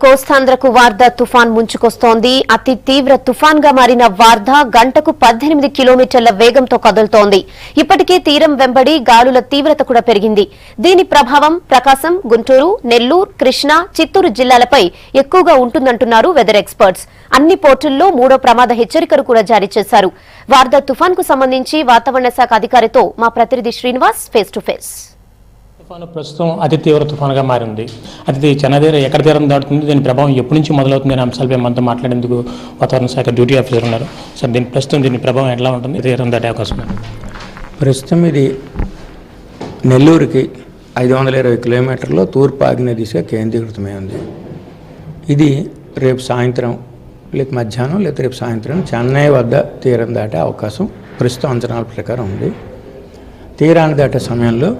కోస్తాంధ్రకు వార్దా తుఫాన్ ముంచుకొస్తోంది. అతి తీవ్ర తుఫాన్ గా మారిన వార్దా గంటకు 18 కిలోమీటర్ల వేగంతో కదులుతోంది. ఇప్పటికే తీరం వెంబడి గాలుల తీవ్రత కూడా పెరిగింది. దీని ప్రభావం ప్రకాశం, గుంటూరు, నెల్లూరు, కృష్ణా, చిత్తూరు జిల్లాలపై ఎక్కువగా ఉంటుందంటున్నారు వెదర్ ఎక్స్పర్ట్స్. అన్ని పోర్టుల్లో 3వ ప్రమాద హెచ్చరికలు కూడా జారీ చేశారు. వార్దా తుఫాన్ కు సంబంధించి వాతావరణ శాఖ అధికారితో మా ప్రతినిధి శ్రీనివాస్ ఫేస్ టు ఫేస్. తుఫాను ప్రస్తుతం అతి తీవ్ర తుఫానుగా మారింది. అది చెన్నై దగ్గర ఎక్కడ తీరం దాటుతుంది, దీని ప్రభావం ఎప్పటి నుంచి మొదలవుతుంది అనే అంశాలపై మనతో మాట్లాడేందుకు వాతావరణ శాఖ డ్యూటీ ఆఫీసర్ ఉన్నారు. సార్, దీని ప్రభావం ఎట్లా ఉంటుంది, తీరం దాటే అవకాశం ఉంది? ప్రస్తుతం ఇది నెల్లూరుకి 520 కిలోమీటర్లో తూర్పు ఆగ్నేయ దిశగా కేంద్రీకృతమై ఉంది. ఇది రేపు సాయంత్రం లేక మధ్యాహ్నం లేదా రేపు సాయంత్రం చెన్నై వద్ద తీరం దాటే అవకాశం ప్రస్తుతం అంచనాల ప్రకారం ఉంది. తీరాన్ని దాటే సమయంలో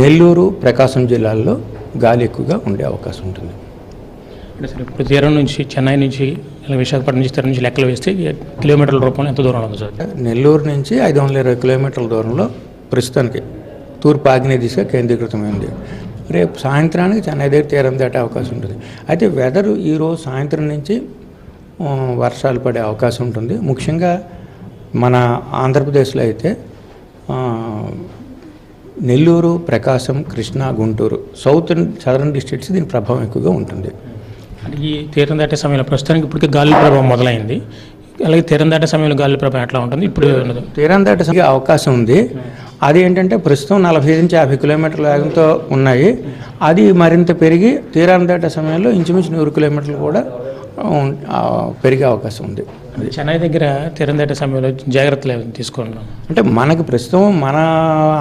నెల్లూరు, ప్రకాశం జిల్లాల్లో గాలి ఎక్కువగా ఉండే అవకాశం ఉంటుంది. ఇప్పుడు తీరం నుంచి చెన్నై నుంచి విశాఖపట్నం నుంచి తీరం నుంచి లెక్కలు వేస్తే కిలోమీటర్ల రూపంలో ఎంత దూరంలో ఉంది సార్? నెల్లూరు నుంచి 520 కిలోమీటర్ల దూరంలో ప్రస్తుతానికి తూర్పు ఆగ్నేయ దిశగా కేంద్రీకృతమైంది. రేపు సాయంత్రానికి చెన్నై దగ్గర తీరం దాటే అవకాశం ఉంటుంది. అయితే వెదర్ ఈరోజు సాయంత్రం నుంచి వర్షాలు పడే అవకాశం ఉంటుంది. ముఖ్యంగా మన ఆంధ్రప్రదేశ్లో అయితే Nellore, Prakasam, Krishna, Guntur, south and southern districts దీని ప్రభావం ఎక్కువగా ఉంటుంది. ఈ తీరం దాటే సమయంలో ప్రస్తుతానికి ఇప్పటికే గాలి ప్రభావం మొదలైంది. అలాగే తీరం దాటే సమయంలో గాలి ప్రభావం ఎట్లా ఉంటుంది? ఇప్పుడు తీరం దాటే అవకాశం ఉంది. అది ఏంటంటే ప్రస్తుతం 40 నుంచి 50 కిలోమీటర్ల వేగంతో ఉన్నాయి. అది మరింత పెరిగి తీరాన్ని దాటే సమయంలో ఇంచుమించు 100 కిలోమీటర్లు కూడా పెరిగే అవకాశం ఉంది. చెన్నై దగ్గర తీరం దాటే సమయంలో జాగ్రత్తలు తీసుకుంటున్నాం. అంటే మనకి ప్రస్తుతం మన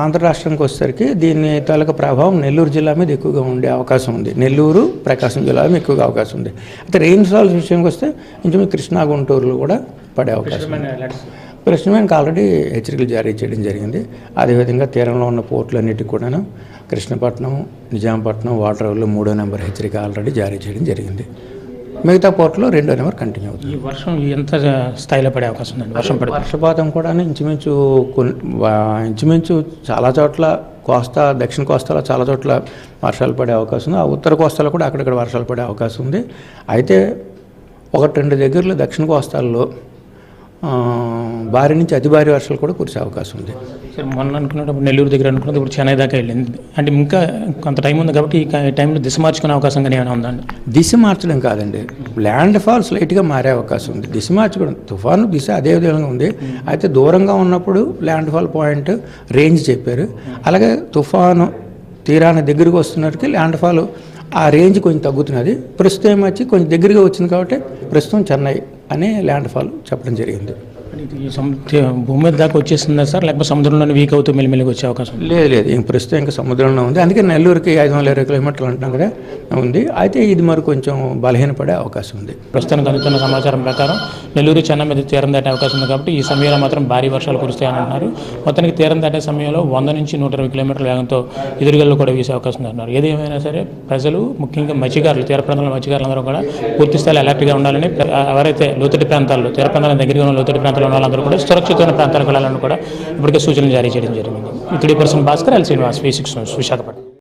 ఆంధ్ర రాష్ట్రానికి వచ్చేసరికి దీని తాలూకా ప్రభావం నెల్లూరు జిల్లా మీద ఎక్కువగా ఉండే అవకాశం ఉంది. నెల్లూరు, ప్రకాశం జిల్లా మీద ఎక్కువగా అవకాశం ఉంది. అయితే రెయిన్ఫాల్స్ విషయానికి వస్తే ఇంచుమించు కృష్ణా, గుంటూరులో కూడా పడే అవకాశం ఉంది. ప్రస్తుతానికి ఆల్రెడీ హెచ్చరికలు జారీ చేయడం జరిగింది. అదేవిధంగా తీరంలో ఉన్న పోర్టులన్నిటికీ కూడాను కృష్ణపట్నం, నిజాంపట్నం, వాటర్లో 3వ నెంబర్ హెచ్చరిక ఆల్రెడీ జారీ చేయడం జరిగింది. మిగతా పోర్టులో 2వ నెంబర్ కంటిన్యూ అవుతుంది. ఈ వర్షం ఎంత స్థాయిలో పడే అవకాశం ఉందండి? వర్షపాతం కూడా ఇంచుమించు చాలా చోట్ల కోస్తా, దక్షిణ కోస్తాలో చాలా చోట్ల వర్షాలు పడే అవకాశం ఉంది. ఆ ఉత్తర కోస్తాలో కూడా అక్కడక్కడ వర్షాలు పడే అవకాశం ఉంది. అయితే 1-2 దగ్గరలో దక్షిణ కోస్తాల్లో భారీ నుంచి అతి భారీ వర్షాలు కూడా కురిసే అవకాశం ఉంది. సార్, మొన్న అనుకున్నప్పుడు నెల్లూరు దగ్గర అనుకున్నది ఇప్పుడు చెన్నై దాకా వెళ్ళింది. అంటే ఇంకా కొంత టైం ఉంది కాబట్టి ఈ టైంలో దిశ మార్చుకునే అవకాశం కానీ ఏమైనా ఉందండి? దిశ మార్చడం కాదండి, ల్యాండ్ ఫాల్స్ లైట్గా మారే అవకాశం ఉంది. దిశ మార్చుకోవడం, తుఫాను దిశ అదే విధంగా ఉంది. అయితే దూరంగా ఉన్నప్పుడు ల్యాండ్ ఫాల్ పాయింట్ రేంజ్ చెప్పారు. అలాగే తుఫాను తీరాన్ని దగ్గరికి వస్తున్నట్టుకి ల్యాండ్ ఫాల్ ఆ రేంజ్ కొంచెం తగ్గుతున్నది. ప్రస్తుతం వచ్చి కొంచెం దగ్గరగా వచ్చింది కాబట్టి ప్రస్తుతం చెన్నై అనే ల్యాండ్ ఫాల్ చెప్పడం జరిగింది. భూమి మీద దాకా వచ్చేస్తుందా సార్, లేకపోతే సముద్రంలోనే వీక్ అవుతూ మెల్లిమెల్లిగా వచ్చే అవకాశం? లేదు, ప్రస్తుతం ఇంకా సముద్రంలో ఉంది. అందుకే నెల్లూరుకి 520 కిలోమీటర్లు అంటున్నాం కదా ఉంది. అయితే ఇది మరి కొంచెం బలహీనపడే అవకాశం ఉంది. ప్రస్తుతానికి అందుతున్న సమాచారం ప్రకారం నెల్లూరు, చెన్నై మీద తీరం దాటే అవకాశం ఉంది కాబట్టి ఈ సమయంలో మాత్రం భారీ వర్షాలు కురుస్తాయని అంటున్నారు. మొత్తానికి తీరం దాటే సమయంలో 100 నుంచి 120 కిలోమీటర్ల వేగంతో ఎదురుగల్లో కూడా వీసే అవకాశం అంటున్నారు. ఏది ఏమైనా సరే ప్రజలు, ముఖ్యంగా మత్స్యకారులు, తీర ప్రాంతాల మత్స్యకారులందరూ కూడా పూర్తి స్థాయిలో అలర్ట్గా ఉండాలని, ఎవరైతే లోతటి ప్రాంతాల్లో, తీర ప్రాంతాల దగ్గరగా ఉన్న లోతటి ప్రాంతాల్లో ఉన్న వాళ్ళందరూ కూడా సురక్షితమైన ప్రాంతాలకు వెళ్ళాలని కూడా ఇప్పటికే సూచనలు జారీ చేయడం జరిగింది. 3 Bhaskar, L Srinivas, V6 news, Visakhapatnam.